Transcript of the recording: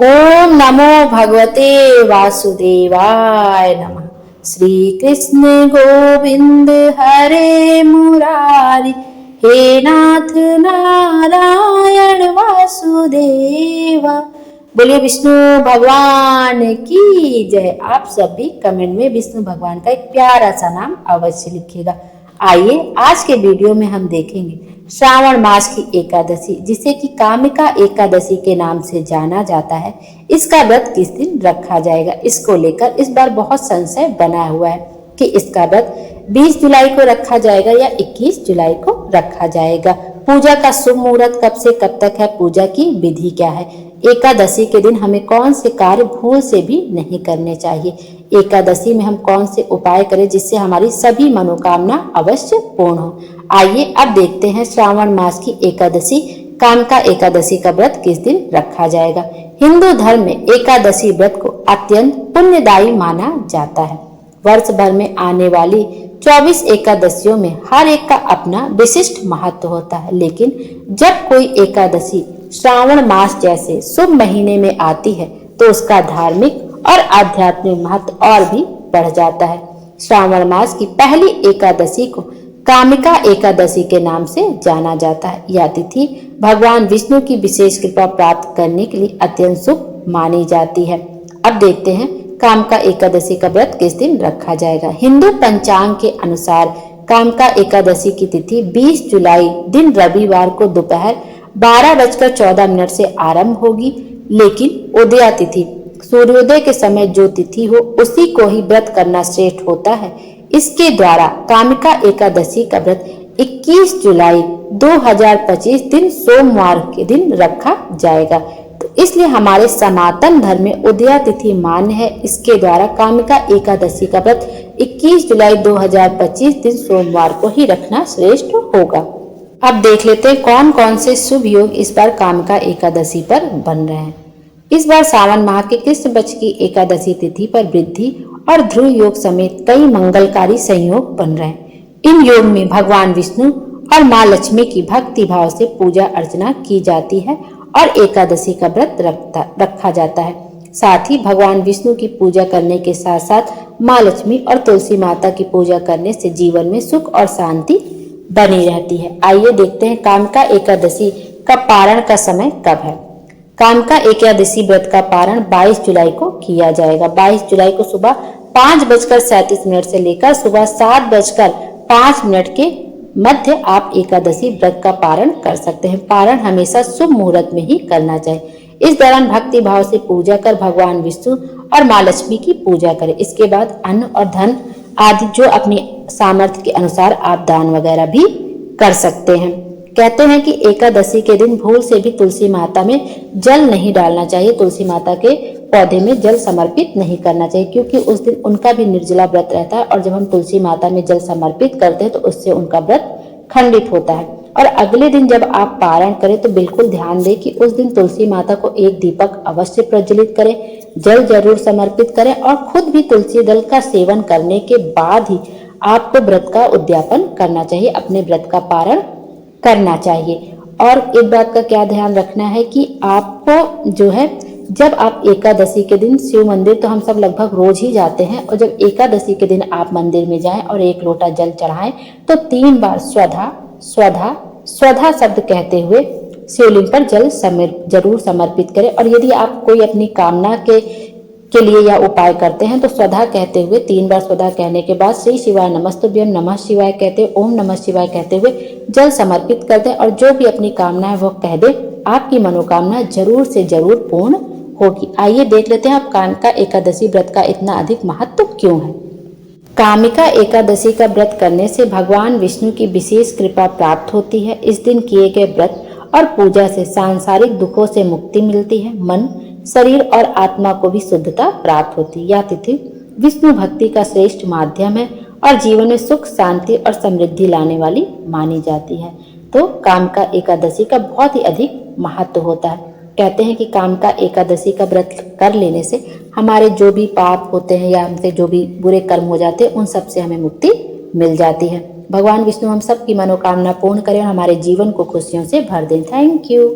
ओम नमो भगवते वासुदेवाय नमः। श्री कृष्ण गोविंद हरे मुरारी, हे नाथ नारायण वासुदेवा। बोलिए विष्णु भगवान की जय। आप सब भी कमेंट में विष्णु भगवान का एक प्यारा सा नाम अवश्य लिखिएगा। आइए आज के वीडियो में हम देखेंगे श्रावण मास की एकादशी, जिसे कि कामिका एकादशी के नाम से जाना जाता है। इसका व्रत किस दिन रखा जाएगा, इसको लेकर इस बार बहुत संशय बना हुआ है कि इसका व्रत 20 जुलाई को रखा जाएगा या 21 जुलाई को रखा जाएगा। पूजा का शुभ मुहूर्त कब से कब तक है, पूजा की विधि क्या है, एकादशी के दिन हमें कौन से कार्य भूल से भी नहीं करने चाहिए, एकादशी में हम कौन से उपाय करें जिससे हमारी सभी मनोकामना अवश्य पूर्ण हो। आइए अब देखते हैं श्रावण मास की एकादशी कामिका एकादशी का व्रत किस दिन रखा जाएगा। हिंदू धर्म में एकादशी व्रत को अत्यंत पुण्यदायी माना जाता है। वर्ष भर में आने वाली 24 एकादशियों में हर एक का अपना विशिष्ट महत्व होता है, लेकिन जब कोई एकादशी श्रावण मास जैसे शुभ महीने में आती है तो उसका धार्मिक और आध्यात्मिक महत्व और भी बढ़ जाता है। श्रावण मास की पहली एकादशी को कामिका एकादशी के नाम से जाना जाता है। यह तिथि भगवान विष्णु की विशेष कृपा प्राप्त करने के लिए अत्यंत शुभ मानी जाती है। अब देखते हैं कामिका एकादशी का व्रत किस दिन रखा जाएगा। हिंदू पंचांग के अनुसार कामिका एकादशी की तिथि 20 जुलाई दिन रविवार को दोपहर 12:14 से आरंभ होगी, लेकिन उदया तिथि सूर्योदय के समय जो तिथि हो उसी को ही व्रत करना श्रेष्ठ होता है। इसके द्वारा कामिका एकादशी का व्रत 21 जुलाई 2025 दिन सोमवार के दिन रखा जाएगा। तो इसलिए हमारे सनातन धर्म में उदया तिथि मान्य है। इसके द्वारा कामिका एकादशी का व्रत 21 जुलाई 2025 दिन सोमवार को ही रखना श्रेष्ठ होगा। अब देख लेते हैं कौन कौन से शुभ योग इस बार कामिका एकादशी पर बन रहे हैं। इस बार सावन माह के कृष्ण पक्ष की एकादशी तिथि पर वृद्धि और ध्रुव योग समेत कई मंगलकारी संयोग बन रहे हैं। इन योग में भगवान विष्णु और माँ लक्ष्मी की भक्ति भाव से पूजा अर्चना की जाती है और एकादशी का व्रत रखा जाता है। साथ ही भगवान विष्णु की पूजा करने के साथ साथ माँ लक्ष्मी और तुलसी माता की पूजा करने से जीवन में सुख और शांति बनी रहती है। आइए देखते हैं कामिका एकादशी का पारण का समय कब है। कामिका एकादशी व्रत का पारण 22 जुलाई को किया जाएगा। 22 जुलाई को सुबह 5:37 से लेकर सुबह 7:05 के मध्य आप एकादशी व्रत का पारण कर सकते हैं। पारण हमेशा शुभ मुहूर्त में ही करना चाहिए। इस दौरान भक्ति भाव से पूजा कर भगवान विष्णु और माँ लक्ष्मी की पूजा करें। इसके बाद अन्न और धन आदि जो अपनी सामर्थ्य के अनुसार आप दान वगैरह भी कर सकते हैं। कहते हैं कि एकादशी के दिन भूल से भी तुलसी माता में जल नहीं डालना चाहिए, तुलसी माता के पौधे में जल समर्पित नहीं करना चाहिए, क्योंकि उस दिन उनका भी निर्जला व्रत रहता है और जब हम तुलसी माता में जल समर्पित करते हैं तो उससे उनका व्रत खंडित होता है। और अगले दिन जब आप पारण करें तो बिल्कुल ध्यान दें कि उस दिन तुलसी माता को एक दीपक अवश्य प्रज्वलित करें, जल जरूर समर्पित करें और खुद भी तुलसी दल का सेवन करने के बाद ही आपको व्रत का उद्यापन करना चाहिए, अपने व्रत का पारण करना चाहिए। और एक बात का क्या ध्यान रखना है कि आपको जो है जब आप एकादशी के दिन शिव मंदिर तो हम सब लगभग रोज ही जाते हैं, और जब एकादशी के दिन आप मंदिर में जाएं और एक लोटा जल चढ़ाएं तो 3 बार स्वधा स्वधा स्वधा शब्द कहते हुए शिवलिंग पर जल जरूर समर्पित करें। और यदि आप कोई अपनी कामना के लिए यह उपाय करते हैं तो स्वधा कहते हुए 3 बार स्वधा कहने के बाद श्री शिवाय नमस्तुभ्यम नमः शिवाय कहते हुए ओम नमः शिवाय कहते हुए जल समर्पित कर दें और जो भी अपनी कामना है वो कह दे, आपकी मनोकामना जरूर से जरूर पूर्ण होगी। आइए देख लेते हैं आप कामिका एकादशी व्रत का इतना अधिक महत्व क्यों है। कामिका एकादशी का व्रत करने से भगवान विष्णु की विशेष कृपा प्राप्त होती है। इस दिन किए गए व्रत और पूजा से सांसारिक दुखों से मुक्ति मिलती है, मन शरीर और आत्मा को भी शुद्धता प्राप्त होती है। यह तिथि विष्णु भक्ति का श्रेष्ठ माध्यम है और जीवन में सुख शांति और समृद्धि लाने वाली मानी जाती है। तो कामिका एकादशी का बहुत ही अधिक महत्व होता है। कहते हैं कि कामिका एकादशी का व्रत कर लेने से हमारे जो भी पाप होते हैं या हमसे जो भी बुरे कर्म हो जाते हैं उन सब से हमें मुक्ति मिल जाती है। भगवान विष्णु हम सब की मनोकामना पूर्ण करें और हमारे जीवन को खुशियों से भर दें। Thank you.